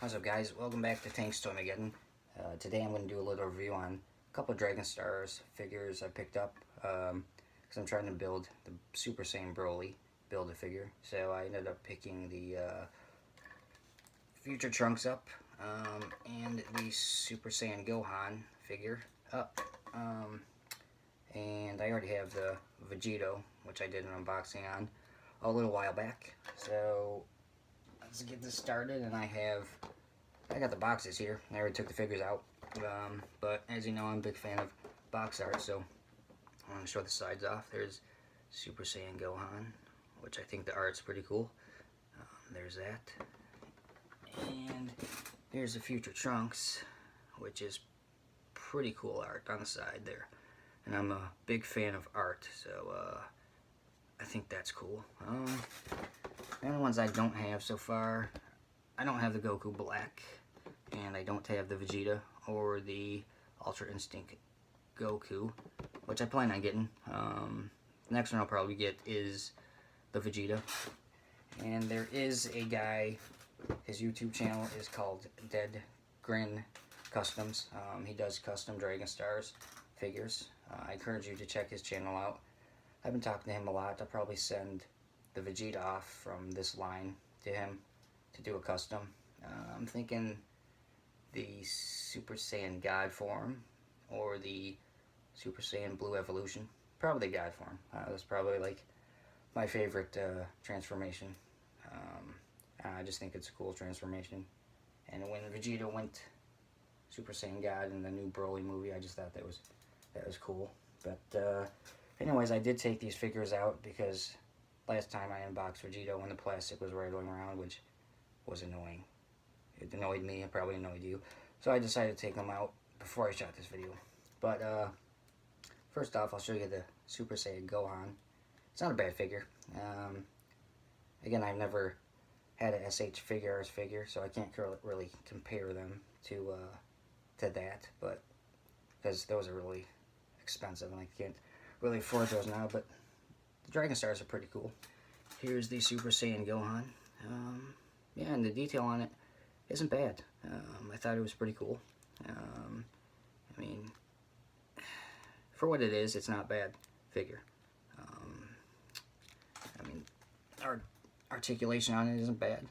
What's up, guys? Welcome back to Tank Storm again. Today I'm going to do a little review on a couple of Dragon Stars figures I picked up because I'm trying to build the Super Saiyan Broly Build-A-Figure. So I ended up picking the Future Trunks up and the Super Saiyan Gohan figure up. And I already have the Vegito, which I did an unboxing on a little while back. So let's get this started, and I got the boxes here. I already took the figures out, but as you know, I'm a big fan of box art, so I want to show the sides off. There's Super Saiyan Gohan, which I think the art's pretty cool. There's that, and here's the Future Trunks, which is pretty cool art on the side there. And I'm a big fan of art, so I think that's cool. The only ones I don't have so far, I don't have the Goku Black, and I don't have the Vegeta or the Ultra Instinct Goku, which I plan on getting. The next one I'll probably get is the Vegeta. And there is a guy, his YouTube channel is called Dead Grin Customs. He does custom Dragon Stars figures. I encourage you to check his channel out. I've been talking to him a lot. I'll probably send the Vegeta off from this line to him to do a custom. I'm thinking the Super Saiyan God form or the Super Saiyan Blue Evolution. Probably the God form. That's probably like my favorite transformation. I just think it's a cool transformation. And when Vegeta went Super Saiyan God in the new Broly movie, I just thought that was cool. But anyways, I did take these figures out because last time I unboxed Vegeta when the plastic was rattling around, which was annoying. It annoyed me, it probably annoyed you. So I decided to take them out before I shot this video. But first off, I'll show you the Super Saiyan Gohan. It's not a bad figure. Again, I've never had a SH Figuarts figure, so I can't really compare them to that, but because those are really expensive and I can't really afford those now. But the Dragon Stars are pretty cool. Here's the Super Saiyan Gohan. Yeah, and the detail on it isn't bad. I thought it was pretty cool. I mean, for what it is, it's not a bad figure. I mean, our articulation on it isn't bad.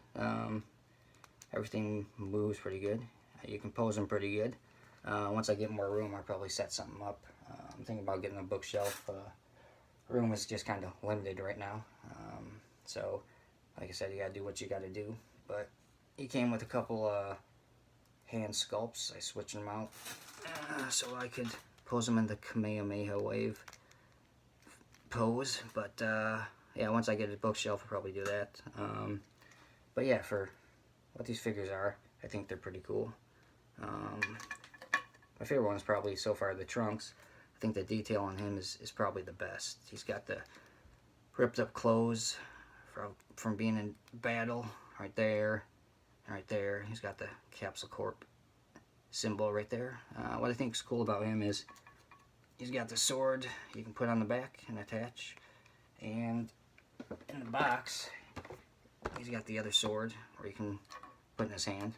Everything moves pretty good. You can pose them pretty good. Once I get more room, I'll probably set something up. I'm thinking about getting a bookshelf. Room is just kind of limited right now. So, like I said, you gotta do what you gotta do. But he came with a couple hand sculpts. I switched them out so I could pose them in the Kamehameha wave pose. But yeah, once I get a bookshelf, I'll probably do that. But yeah, for what these figures are, I think they're pretty cool. My favorite one is probably so far the Trunks. I think the detail on him is probably the best. He's got the ripped up clothes from being in battle right there, and right there. He's got the Capsule Corp symbol right there. What I think is cool about him is he's got the sword you can put on the back and attach, and in the box he's got the other sword where you can put in his hand.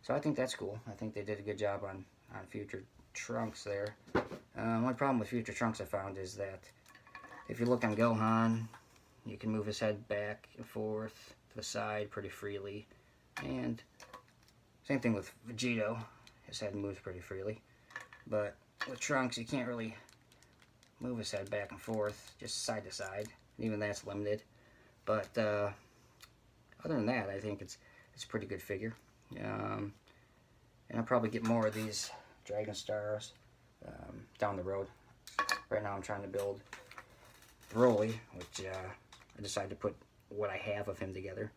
So I think that's cool. I think they did a good job on Future Trunks there. One problem with Future Trunks I found is that if you look on Gohan, you can move his head back and forth to the side pretty freely. And same thing with Vegito. His head moves pretty freely. But with Trunks, you can't really move his head back and forth, just side to side. And even that's limited. But other than that, I think it's a pretty good figure. And I'll probably get more of these Dragon Stars down the road. Right now I'm trying to build Broly, which I decided to put what I have of him together.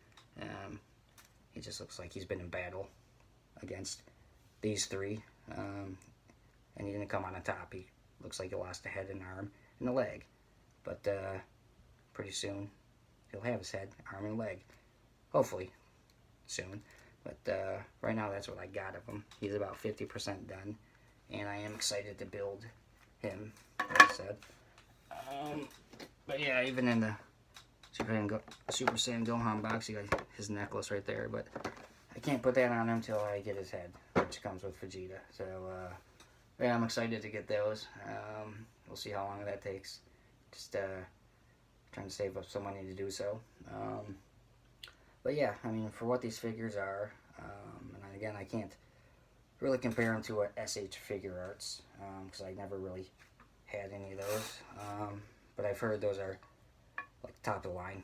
He just looks like he's been in battle against these three, and he didn't come on the top. He looks like he lost a head, an arm, and a leg. But pretty soon he'll have his head, arm, and leg. Hopefully soon. But right now that's what I got of him. He's about 50% done, and I am excited to build him, like I said. But yeah, even in the Super Saiyan Gohan box, you got his necklace right there. But I can't put that on him until I get his head, which comes with Vegeta. So, yeah, I'm excited to get those. We'll see how long that takes. Just trying to save up some money to do so. But yeah, I mean, for what these figures are, and again, I can't really compare them to a SH Figure Arts, because I never really had any of those. But I've heard those are like top of the line.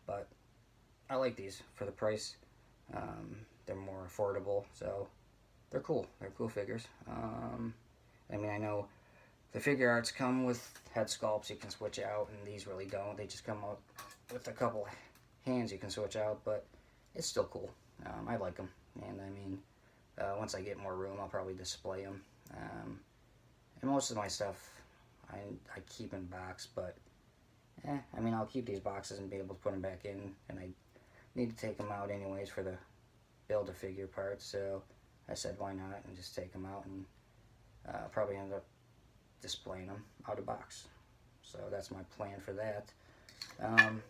But I like these for the price. They're more affordable, so they're cool. They're cool figures. I mean, I know the Figure Arts come with head sculpts you can switch out, and these really don't. They just come out with a couple hands you can switch out, but it's still cool. I like them, and I mean, once I get more room, I'll probably display them. And most of my stuff I keep in box, but I mean, I'll keep these boxes and be able to put them back in, and I need to take them out anyways for the Build-A-Figure part, so I said why not, and just take them out, and probably end up displaying them out of box. So that's my plan for that. And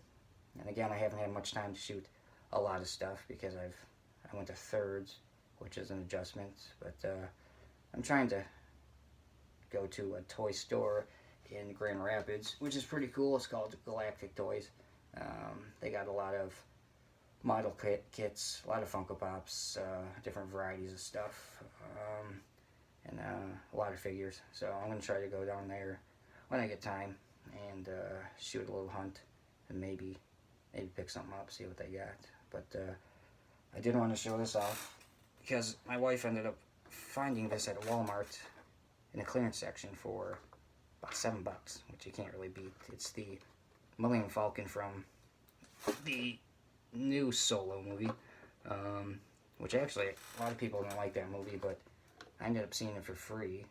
again, I haven't had much time to shoot a lot of stuff because I went to thirds, which is an adjustment, but I'm trying to go to a toy store in Grand Rapids, which is pretty cool. It's called Galactic Toys. They got a lot of model kits, a lot of Funko Pops, different varieties of stuff, and a lot of figures. So I'm going to try to go down there when I get time and shoot a little hunt and maybe pick something up, see what they got. But I did want to show this off because my wife ended up finding this at Walmart in the clearance section for about $7, which you can't really beat. It's the Millennium Falcon from the new Solo movie, which actually a lot of people don't like that movie, but I ended up seeing it for free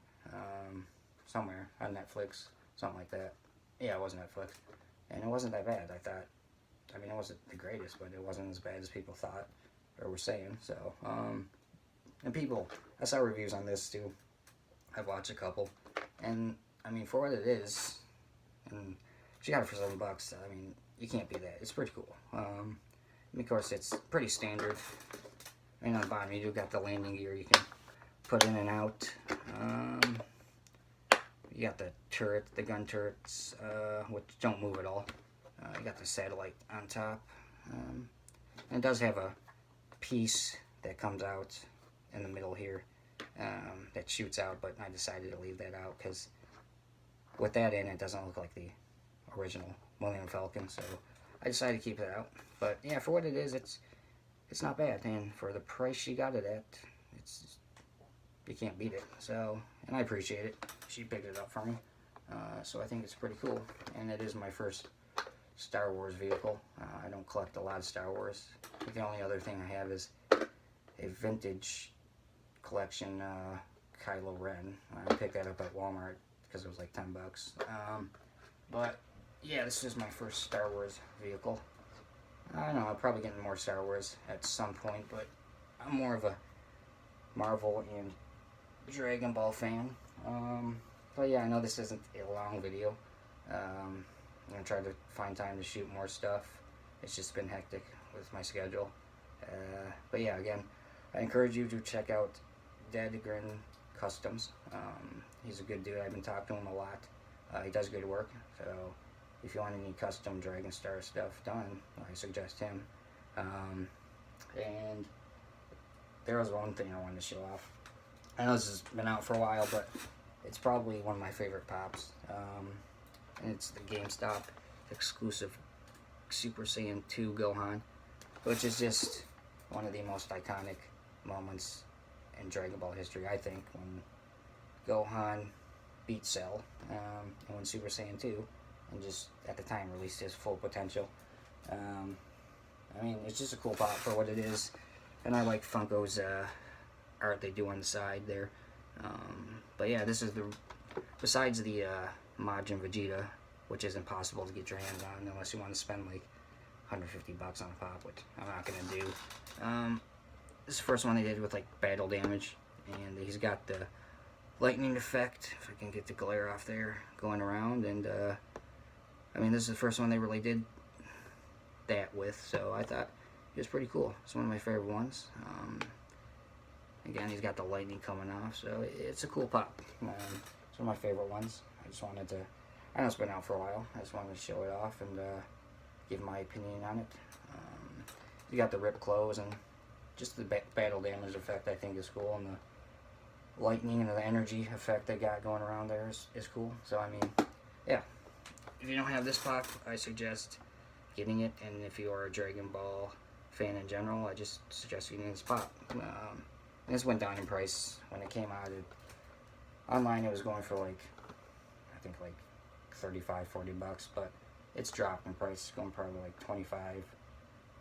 somewhere on Netflix, something like that. Yeah, it was Netflix, and it wasn't that bad. I thought, I mean, it wasn't the greatest, but it wasn't as bad as people thought or were saying. So, and people, I saw reviews on this too. I've watched a couple, and I mean, for what it is, and she got it for $7. I mean, you can't beat that. It's pretty cool. And of course, it's pretty standard. I mean, on the bottom, you do got the landing gear you can put in and out. You got the turret, the gun turrets, which don't move at all. You got the satellite on top. And it does have a piece that comes out in the middle here that shoots out, but I decided to leave that out because with that in, it doesn't look like the original Millennium Falcon, so I decided to keep it out. But yeah, for what it is, it's not bad, and for the price she got it at, you can't beat it. So, and I appreciate it. She picked it up for me, so I think it's pretty cool, and it is my first Star Wars vehicle. I don't collect a lot of Star Wars. The only other thing I have is a vintage collection Kylo Ren. I picked that up at Walmart because it was like $10. But yeah, this is my first Star Wars vehicle. I don't know, I'll probably get more Star Wars at some point, but I'm more of a Marvel and Dragon Ball fan. But yeah, I know this isn't a long video. I'm going to try to find time to shoot more stuff. It's just been hectic with my schedule. But yeah, again, I encourage you to check out Dadgren Customs. He's a good dude. I've been talking to him a lot. He does good work, so if you want any custom Dragon Star stuff done, I suggest him. And there was one thing I wanted to show off. I know this has been out for a while, but it's probably one of my favorite pops. And it's the GameStop exclusive Super Saiyan 2 Gohan, which is just one of the most iconic moments in Dragon Ball history, I think, when Gohan beat Cell, and when Super Saiyan 2, and just at the time released his full potential. I mean, it's just a cool pop for what it is, and I like Funko's art they do on the side there. But yeah, this is besides the Majin Vegeta, which is impossible to get your hands on unless you want to spend like $150 on a pop, which I'm not gonna do. This is the first one they did with like battle damage, and he's got the lightning effect, if I can get the glare off there, going around, and I mean, this is the first one they really did that with, so I thought he was pretty cool. It's one of my favorite ones. Again, he's got the lightning coming off, so it's a cool pop. It's one of my favorite ones. I just wanted to, I know it's been out for a while. I just wanted to show it off and give my opinion on it. You got the rip clothes and just the battle damage effect I think is cool, and the lightning and the energy effect they got going around there is cool. So I mean, yeah. If you don't have this pop, I suggest getting it, and if you are a Dragon Ball fan in general, I just suggest getting this pop. And this went down in price when it came out. Online it was going for like, I think like 35, 40 bucks, but it's dropped in price. It's going probably like 25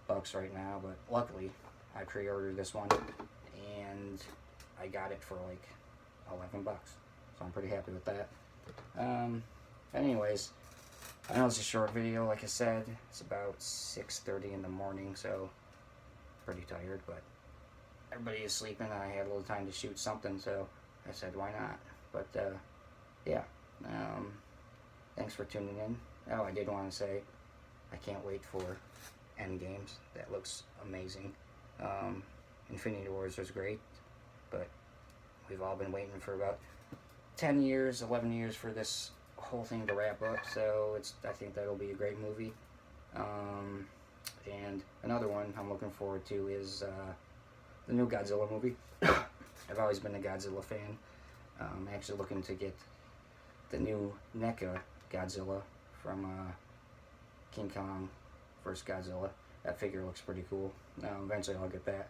bucks right now, but luckily I pre-ordered this one and I got it for like 11 bucks, so I'm pretty happy with that. Anyways, I know it's a short video, like I said. It's about 6:30 in the morning, so pretty tired, but everybody is sleeping and I had a little time to shoot something, so I said why not. But yeah, thanks for tuning in. Oh, I did want to say I can't wait for EndGames. That looks amazing. Infinity Wars was great, but we've all been waiting for about 10 years, 11 years for this whole thing to wrap up, so I think that'll be a great movie. And another one I'm looking forward to is the new Godzilla movie. I've always been a Godzilla fan. I'm actually looking to get the new NECA Godzilla from King Kong vs. Godzilla. That figure looks pretty cool. Eventually I'll get that.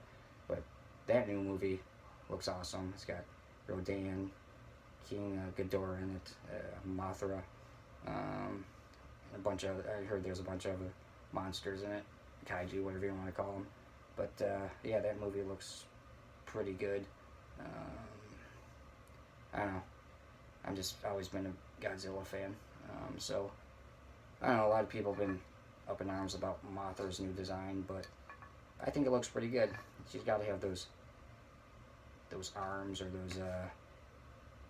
But that new movie looks awesome. It's got Rodan, King Ghidorah in it, Mothra, and a bunch of, I heard there's a bunch of other monsters in it, kaiju, whatever you want to call them. But yeah, that movie looks pretty good. I don't know. I'm just always been a Godzilla fan. So I don't know. A lot of people have been up in arms about Mothra's new design, but I think it looks pretty good. She's got to have those arms, or those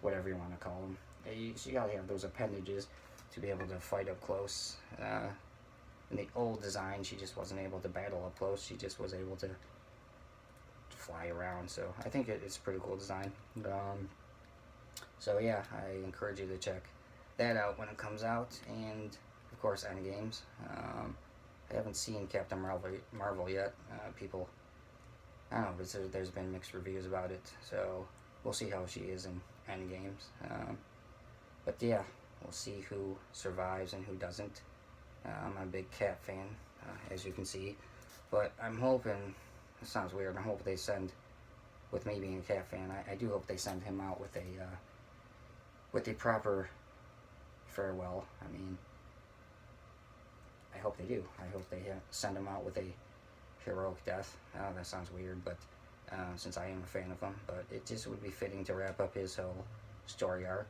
whatever you want to call them. She got to have those appendages to be able to fight up close. In the old design, she just wasn't able to battle up close. She just was able to fly around. So I think it's a pretty cool design. So yeah, I encourage you to check that out when it comes out. And of course, EndGames. I haven't seen Captain Marvel yet. People, I don't know, there's been mixed reviews about it. So we'll see how she is in EndGames. But yeah, we'll see who survives and who doesn't. I'm a big Cap fan, as you can see, but I'm hoping, it sounds weird, I hope they send, with me being a Cap fan, I do hope they send him out with a proper farewell. I mean, I hope they do. I hope they send him out with a heroic death. That sounds weird, but since I am a fan of him, but it just would be fitting to wrap up his whole story arc.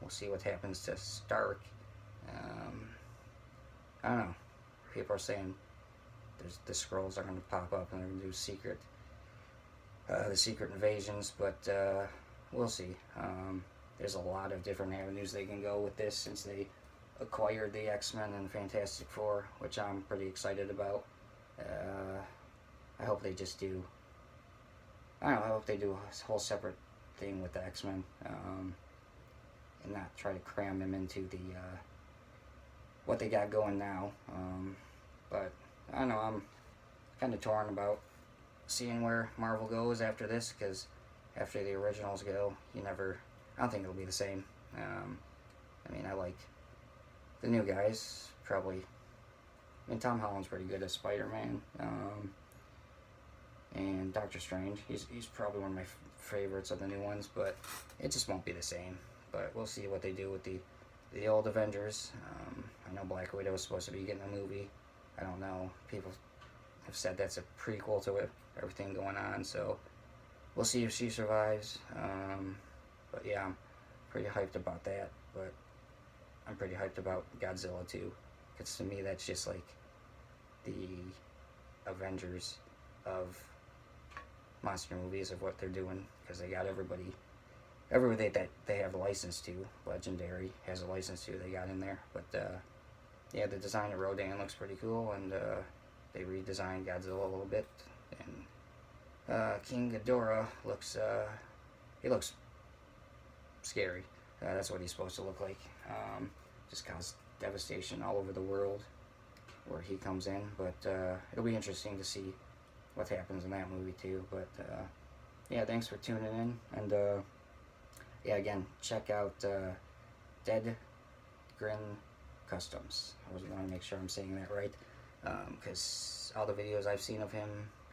We'll see what happens to Stark. I don't know. People are saying the scrolls are going to pop up and they're going to do the secret invasions, but we'll see. There's a lot of different avenues they can go with this since they acquired the X-Men and Fantastic Four, which I'm pretty excited about. I hope they just do, I don't know, I hope they do a whole separate thing with the X-Men, and not try to cram them into the what they got going now. But I don't know, I'm kind of torn about seeing where Marvel goes after this, because after the originals go, I don't think it'll be the same. I mean, I like the new guys, probably. I mean, Tom Holland's pretty good as Spider-Man, and Doctor Strange, he's probably one of my favorites of the new ones, but it just won't be the same. But we'll see what they do with the old Avengers. I know Black Widow is supposed to be getting a movie. I don't know. People have said that's a prequel to everything going on, so we'll see if she survives. But yeah, I'm pretty hyped about that. But I'm pretty hyped about Godzilla too, because to me that's just like the Avengers of monster movies, of what they're doing, because they got everybody that they have a license to. Legendary has a license to, they got in there. But yeah, the design of Rodan looks pretty cool, and they redesigned Godzilla a little bit, and King Ghidorah looks he looks scary. That's what he's supposed to look like. Just cause devastation all over the world where he comes in, but it'll be interesting to see what happens in that movie too. But yeah, thanks for tuning in, and yeah, again, check out Dead Grin Customs. I was want to make sure I'm saying that right, because all the videos I've seen of him,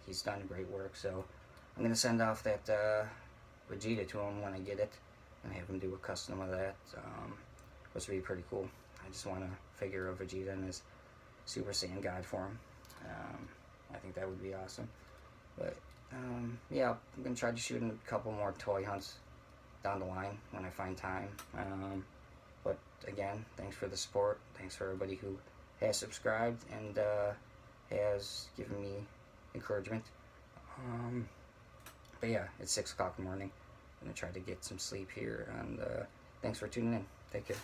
he's done great work. So I'm gonna send off that Vegeta to him when I get it, and have him do a custom of that, which would be pretty cool. I just want a figure of Vegeta in his Super Saiyan God form. I think that would be awesome. But yeah, I'm gonna try to shoot a couple more toy hunts down the line when I find time. But again, thanks for the support. Thanks for everybody who has subscribed and has given me encouragement. But yeah, it's 6 o'clock in the morning. I'm gonna try to get some sleep here, and thanks for tuning in. Take care.